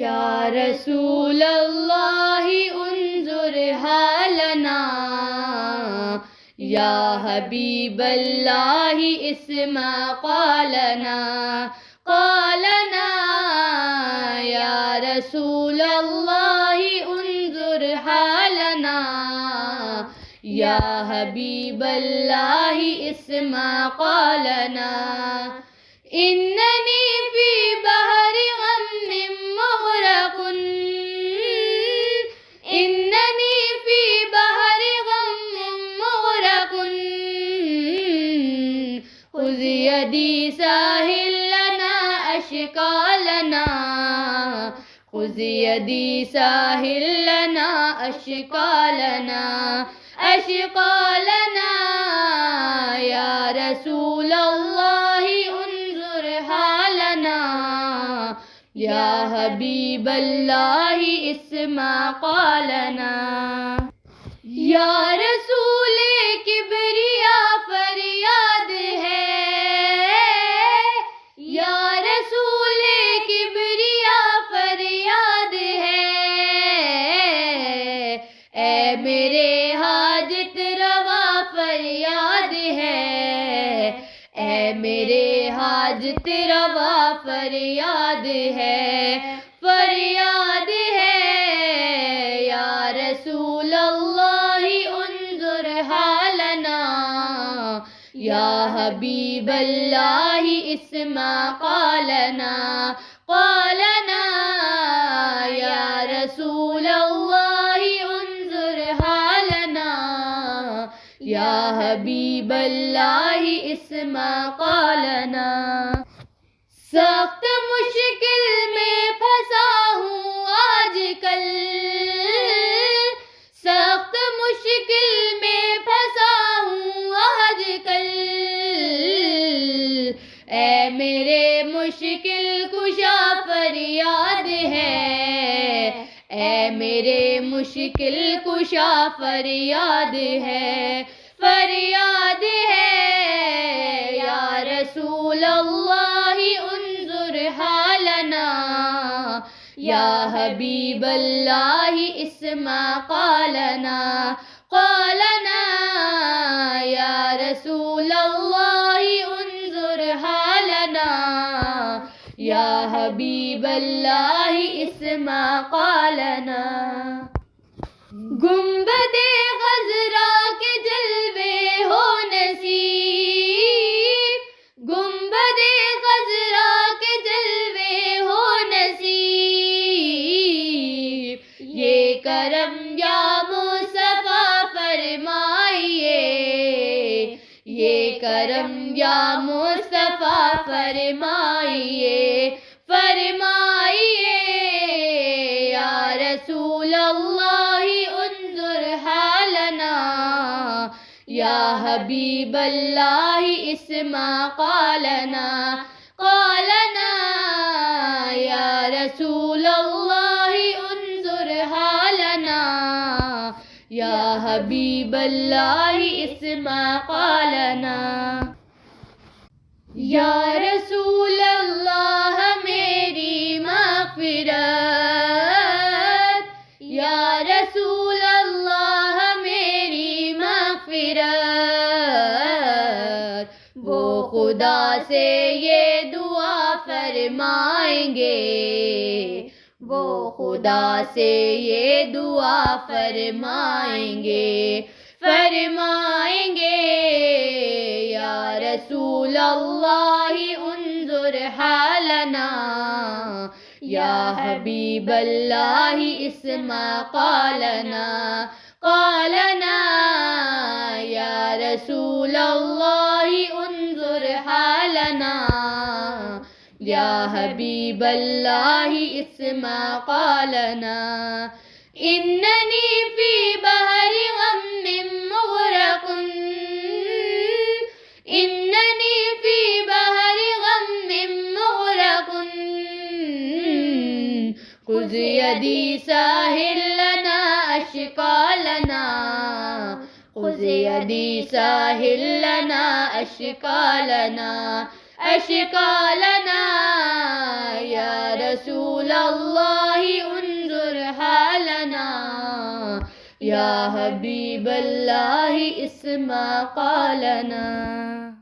یا رسول اللہ انظر حالنا یا حبیب اللہ اسمع قالنا قالنا یا رسول اللہ انظر حالنا یا حبیب اللہ اسمع قالنا اننی فی بحر غم مغرق اننی فی بحر غم مغرق خذ یدی ساحل لنا اشکالنا خذ یدی ساحل لنا اشکالنا اشکالنا یا رسول اللہ انظر حالنا یا حبیب اللہ اسمع قالنا یا رسول کبریا فریاد ہے یا رسول کبریا فریاد ہے اے میرے حاجت روا فریاد ہے اے میرے حاجت روا فریاد ہے فریاد ہے یا رسول اللہ انظر حالنا یا حبیب اللہ اسمع قالنا قالنا یا رسول اللہ انظر حالنا یا حبیب اللہ اسمع قالنا سخت مشکل میں پھنسا ہوں آج کل سخت مشکل میں پھنسا ہوں آج کل اے میرے مشکل کشا فریاد ہے اے میرے مشکل کشا فریاد ہے فریاد ہے یا رسول اللہ انظر حالنا یا حبیب اللہ اسمع قالنا قالنا یا رسول اللہ انظر حالنا یا حبیب اللہ اسمع قالنا گنبد خضرا کے جلوے ہو نصیب گنبد خضرا کے جلوے ہو نصیب یہ کرم یا مصطفیٰ فرمائیے یہ کرم یا مصطفیٰ فرمائیے فرمائیے یا رسول اللہ انظر حالنا یا حبیب اللہ اسمع قالنا قالنا یا رسول اللہ انظر حالنا یا حبیب اللہ اسمع قالنا یا رسول اللہ میری مغفرت یا رسول اللہ میری مغفرت وہ خدا سے یہ دعا فرمائیں گے وہ خدا سے یہ دعا فرمائیں گے فرمائیں گے یا رسول اللہ انظر حالنا یا حبیب اللہ اسمع قالنا قالنا یا رسول اللہ انظر حالنا یا حبیب اللہ اسمع قالنا اننی فی بحر غم مغرق اننی فی بحر غم مغرق خذ یدی ساحل لنا اشکالنا خذ یدی ساحل لنا اشکالنا اشکالنا یا رسول اللہ یا حبیب اللہ اسمع قالنا.